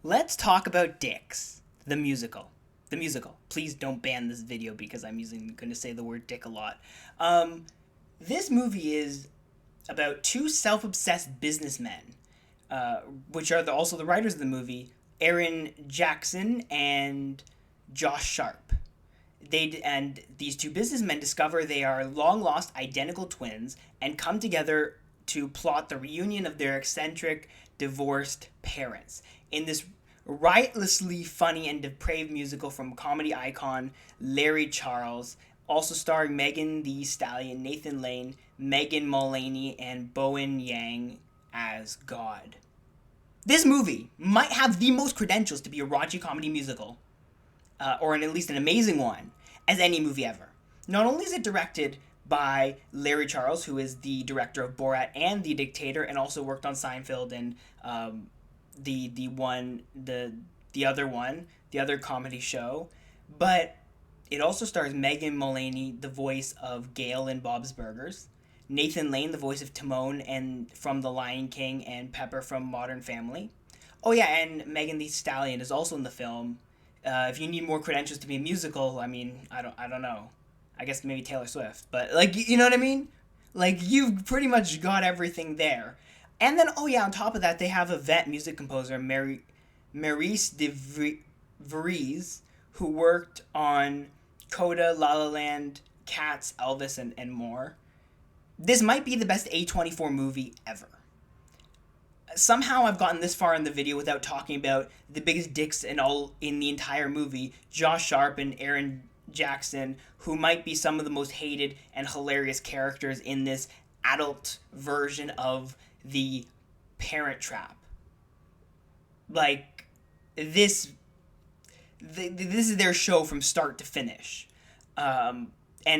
Let's talk about Dicks, the musical. The musical. Please don't ban this video because I'm going to say the word dick a lot. Um, this movie is about two self-obsessed businessmen, uh, which are also the writers of the movie, Aaron Jackson and Josh Sharp. And these two businessmen discover they are long lost identical twins and come together to plot the reunion of their eccentric divorced parents in this riotously funny and depraved musical from comedy icon Larry Charles, also starring Megan Thee Stallion, Nathan Lane, Megan Mullaney, and Bowen Yang as God. This movie might have the most credentials to be a raunchy comedy musical, or at least an amazing one, as any movie ever. Not only is it directed by Larry Charles, who is the director of Borat and The Dictator, and also worked on Seinfeld and the one the other comedy show, but it also stars Megan Mullaney, the voice of Gail in Bob's Burgers, Nathan Lane, the voice of Timon and from The Lion King, and Pepper from Modern Family. Oh yeah, and Megan Thee Stallion is also in the film. If you need more credentials to be a musical, I mean, I don't know. I guess maybe Taylor Swift, but like you know what I mean? Like you've pretty much got everything there. And then oh yeah, on top of that, they have a vet music composer, Maurice de Vries, who worked on Coda, La La Land, Cats, Elvis, and more. This might be the best A24 movie ever. Somehow I've gotten this far in the video without talking about the biggest dicks in the entire movie, Josh Sharp and Aaron Jackson, who might be some of the most hated and hilarious characters in this adult version of the Parent Trap. Like this, this is their show from start to finish, and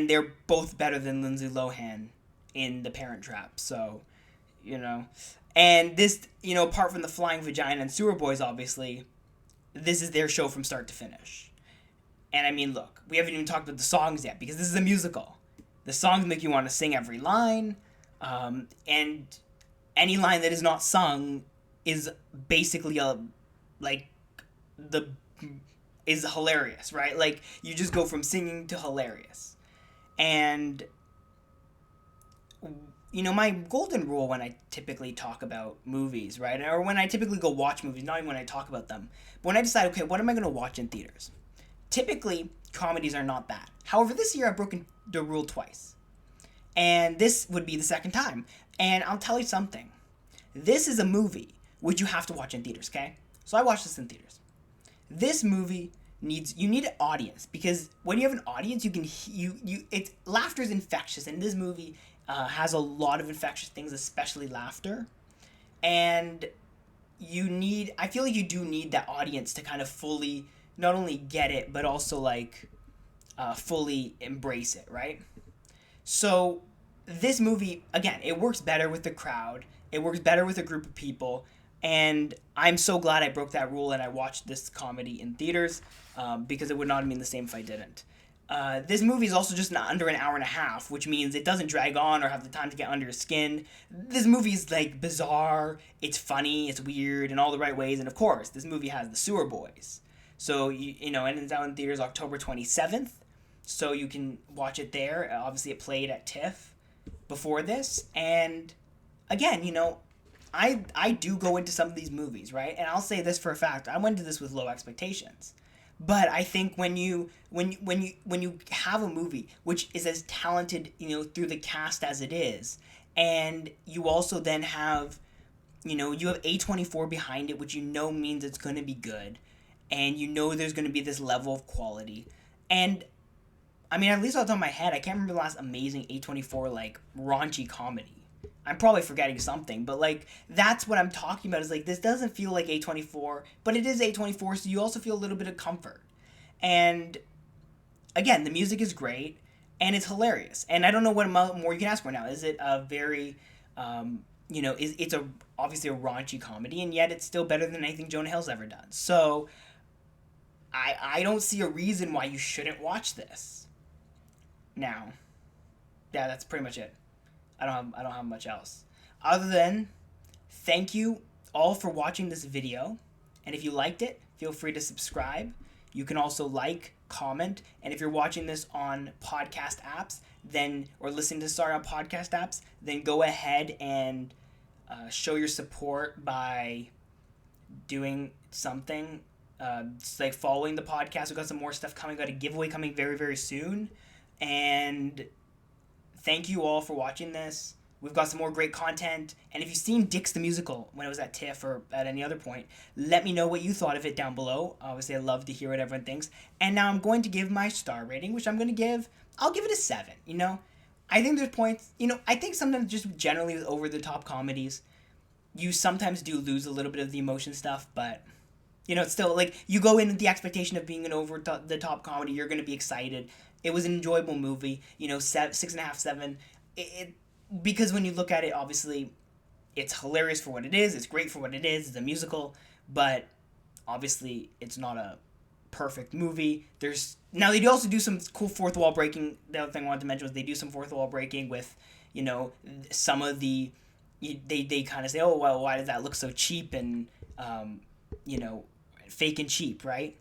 they're both better than Lindsay Lohan in the Parent Trap. So, you know, and this, apart from the Flying Vagina and Sewer Boys, obviously, this is their show from start to finish. And I mean, look, we haven't even talked about the songs yet because this is a musical. The songs make you want to sing every line, and any line that is not sung is basically like the is hilarious, right? Like you just go from singing to hilarious. And my golden rule when I typically talk about movies, right? Or when I typically go watch movies, not even when I talk about them, but when I decide, okay, what am I going to watch in theaters? Typically, comedies are not bad. However, this year I've broken the rule twice. And this would be the second time. And I'll tell you something. This is a movie which you have to watch in theaters, okay? So I watched this in theaters. This movie you need an audience, because when you have an audience, you can it's laughter is infectious, and this movie has a lot of infectious things, especially laughter. And I feel like you do need that audience to kind of fully not only get it, but also like fully embrace it, right? So this movie, again, it works better with the crowd. It works better with a group of people. And I'm so glad I broke that rule and I watched this comedy in theaters, because it would not have been the same if I didn't. This movie is also just under an hour and a half, which means it doesn't drag on or have the time to get under your skin. This movie is like bizarre, it's funny, it's weird in all the right ways, and of course, this movie has the Sewer Boys. So and it's out in theaters October 27th, so you can watch it there. Obviously, it played at TIFF before this, and again, I do go into some of these movies, right? And I'll say this for a fact: I went to this with low expectations. But I think when you have a movie which is as talented, through the cast as it is, and you also then have, you have A24 behind it, which means it's going to be good, and there's going to be this level of quality. And I mean, at least off the top of my head, I can't remember the last amazing A24 like raunchy comedy. I'm probably forgetting something, but like that's what I'm talking about. Is like this doesn't feel like A24, but it is A24, so you also feel a little bit of comfort. And again, the music is great and it's hilarious. And I don't know what more you can ask for now. Is it a very, it's obviously a raunchy comedy, and yet it's still better than anything Jonah Hill's ever done. So I don't see a reason why you shouldn't watch this. Now, yeah, that's pretty much it. I don't have much else other than thank you all for watching this video. And if you liked it, feel free to subscribe. You can also like, comment, and if you're watching this on podcast apps, then or listening to this on podcast apps, then go ahead and show your support by doing something. Just like following the podcast. We've got some more stuff coming. Got a giveaway coming very, very soon. And thank you all for watching this. We've got some more great content. And if you've seen Dix the Musical when it was at TIFF or at any other point, let me know what you thought of it down below. Obviously, I'd love to hear what everyone thinks. And now I'm going to give my star rating, which I'll give it a 7, you know? I think there's points, I think sometimes just generally with over-the-top comedies, you sometimes do lose a little bit of the emotion stuff, but, it's still, like, you go in with the expectation of being an over-the-top comedy, you're going to be excited. It was an enjoyable movie, 6.5, 7. Because when you look at it, obviously, it's hilarious for what it is. It's great for what it is. It's a musical. But, obviously, it's not a perfect movie. Now, they do also do some cool fourth wall breaking. The other thing I wanted to mention was they do some fourth wall breaking with, some of the... They kind of say, oh, well, why does that look so cheap and, fake and cheap, right?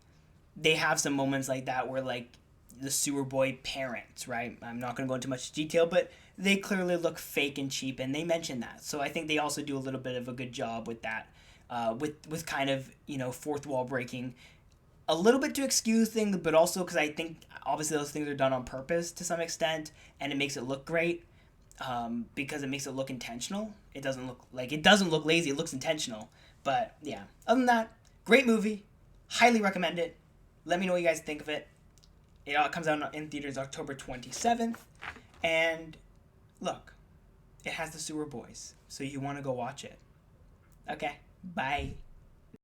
They have some moments like that where, like, the sewer boy parents, right? I'm not going to go into much detail, but they clearly look fake and cheap, and they mention that. So I think they also do a little bit of a good job with that, with kind of, fourth wall breaking. A little bit to excuse things, but also because I think, obviously, those things are done on purpose to some extent, and it makes it look great, because it makes it look intentional. It doesn't look lazy, it looks intentional. But, yeah. Other than that, great movie. Highly recommend it. Let me know what you guys think of it. It comes out in theaters October 27th. And look, it has the Sewer Boys. So you want to go watch it. Okay, bye.